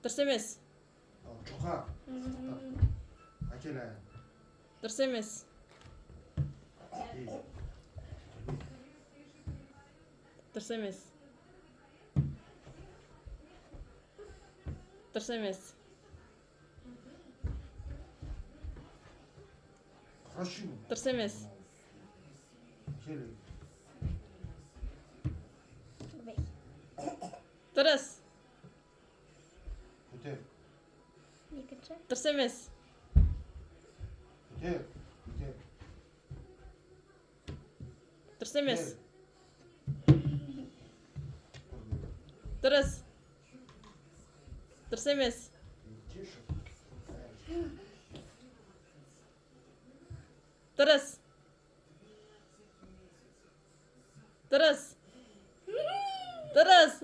Дұрыс емес. Жұқа. Әкел аяғын. Дұрыс емес. Дұрыс емес. Дұрыс емес. Дұрыс емес. Дұрыс. Көтер. Екінші. Дұрыс емес. Көтер. Көтер. Дұрыс емес. Дұрыс. Дұрыс емес. Дұрыс. Дұрыс. Дұрыс.